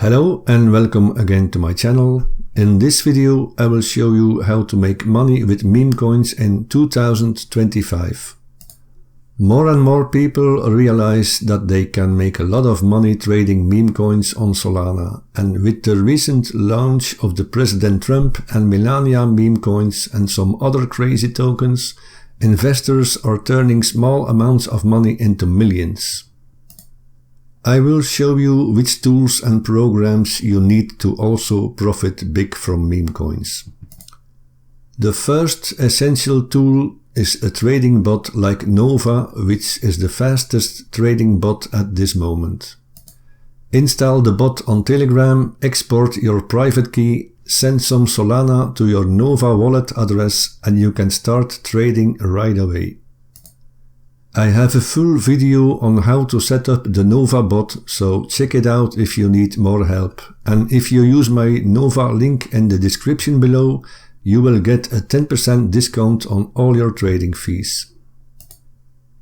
Hello and welcome again to my channel. In this video I will show you how to make money with meme coins in 2025. More and more people realize that they can make a lot of money trading meme coins on Solana, and with the recent launch of the President Trump and Melania meme coins and some other crazy tokens, investors are turning small amounts of money into millions. I will show you which tools and programs you need to also profit big from meme coins. The first essential tool is a trading bot like Nova, which is the fastest trading bot at this moment. Install the bot on Telegram, export your private key, send some Solana to your Nova wallet address and you can start trading right away. I have a full video on how to set up the Nova bot, so check it out if you need more help. And if you use my Nova link in the description below, you will get a 10% discount on all your trading fees.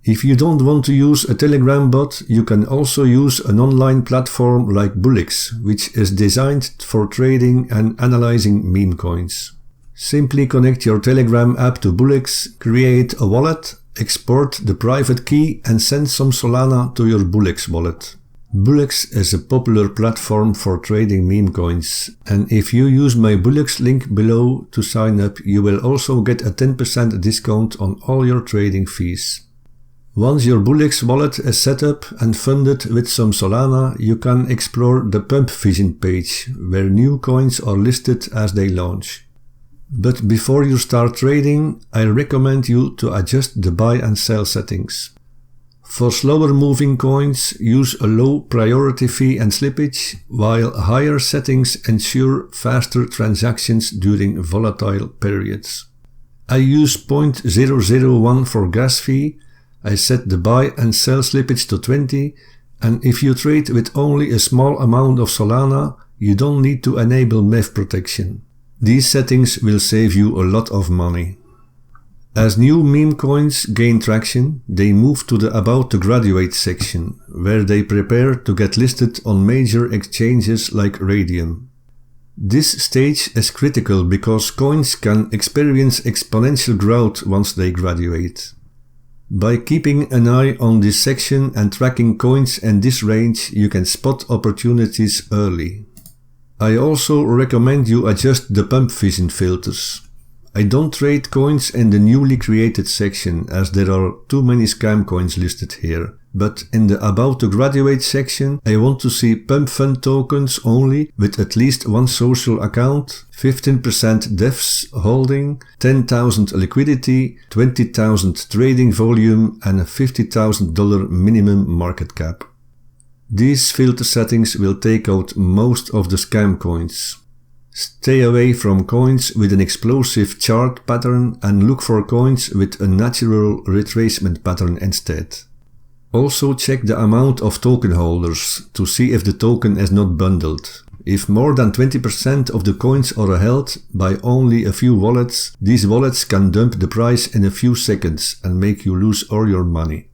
If you don't want to use a Telegram bot, you can also use an online platform like Bullix, which is designed for trading and analyzing meme coins. Simply connect your Telegram app to Bullix, create a wallet, export the private key and send some Solana to your Bullix wallet. Bullix is a popular platform for trading meme coins, and if you use my Bullix link below to sign up, you will also get a 10% discount on all your trading fees. Once your Bullix wallet is set up and funded with some Solana, you can explore the Pump Vision page, where new coins are listed as they launch. But before you start trading, I recommend you to adjust the buy and sell settings. For slower moving coins, use a low priority fee and slippage, while higher settings ensure faster transactions during volatile periods. I use 0.001 for gas fee. I set the buy and sell slippage to 20, and if you trade with only a small amount of Solana, you don't need to enable MEV protection. These settings will save you a lot of money. As new meme coins gain traction, they move to the About to Graduate section, where they prepare to get listed on major exchanges like Radium. This stage is critical because coins can experience exponential growth once they graduate. By keeping an eye on this section and tracking coins in this range, you can spot opportunities early. I also recommend you adjust the Pump Vision filters. I don't trade coins in the newly created section as there are too many scam coins listed here, but in the About to Graduate section I want to see pump fund tokens only with at least one social account, 15% DEFs holding, 10,000 liquidity, 20,000 trading volume and a $50,000 minimum market cap. These filter settings will take out most of the scam coins. Stay away from coins with an explosive chart pattern and look for coins with a natural retracement pattern instead. Also check the amount of token holders to see if the token is not bundled. If more than 20% of the coins are held by only a few wallets, these wallets can dump the price in a few seconds and make you lose all your money.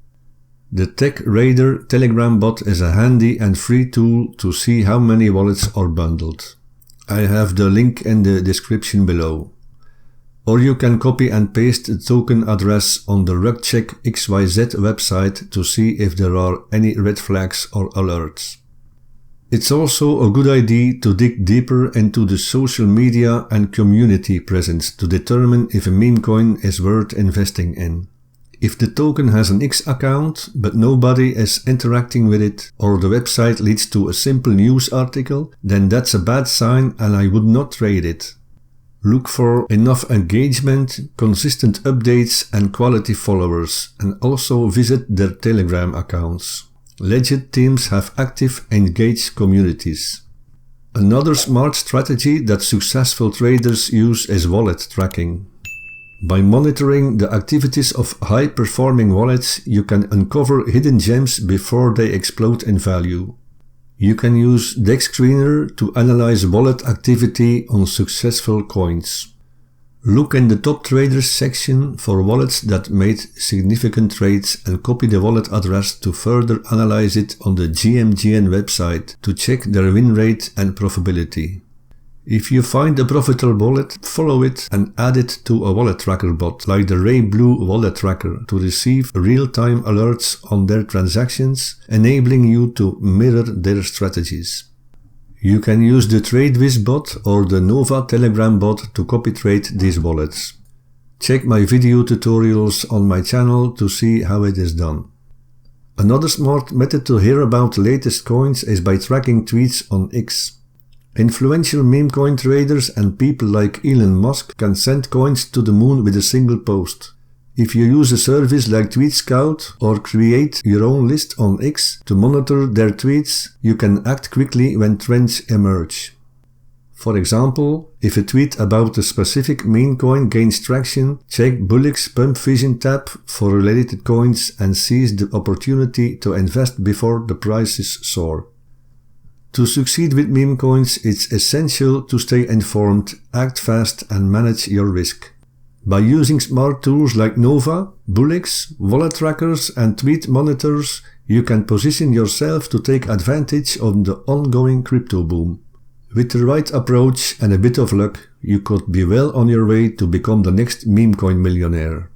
The Tech Raider Telegram bot is a handy and free tool to see how many wallets are bundled. I have the link in the description below. Or you can copy and paste the token address on the RugCheck XYZ website to see if there are any red flags or alerts. It's also a good idea to dig deeper into the social media and community presence to determine if a meme coin is worth investing in. If the token has an X account, but nobody is interacting with it, or the website leads to a simple news article, then that's a bad sign and I would not trade it. Look for enough engagement, consistent updates and quality followers, and also visit their Telegram accounts. Legit teams have active, engaged communities. Another smart strategy that successful traders use is wallet tracking. By monitoring the activities of high-performing wallets, you can uncover hidden gems before they explode in value. You can use DEX Screener to analyze wallet activity on successful coins. Look in the top traders section for wallets that made significant trades and copy the wallet address to further analyze it on the GMGN website to check their win rate and profitability. If you find a profitable wallet, follow it and add it to a wallet tracker bot like the Ray Blue wallet tracker to receive real-time alerts on their transactions, enabling you to mirror their strategies. You can use the TradeWiz bot or the Nova Telegram bot to copy trade these wallets. Check my video tutorials on my channel to see how it is done. Another smart method to hear about the latest coins is by tracking tweets on X. Influential meme coin traders and people like Elon Musk can send coins to the moon with a single post. If you use a service like TweetScout or create your own list on X to monitor their tweets, you can act quickly when trends emerge. For example, if a tweet about a specific meme coin gains traction, check Bullock's Pump Vision tab for related coins and seize the opportunity to invest before the prices soar. To succeed with meme coins, it's essential to stay informed, act fast and manage your risk. By using smart tools like Nova, Bullock's, wallet trackers and tweet monitors, you can position yourself to take advantage of the ongoing crypto boom. With the right approach and a bit of luck, you could be well on your way to become the next meme coin millionaire.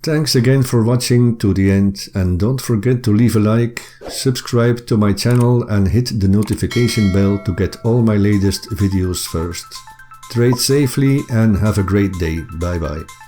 Thanks again for watching to the end, and don't forget to leave a like, subscribe to my channel and hit the notification bell to get all my latest videos first. Trade safely and have a great day. Bye bye.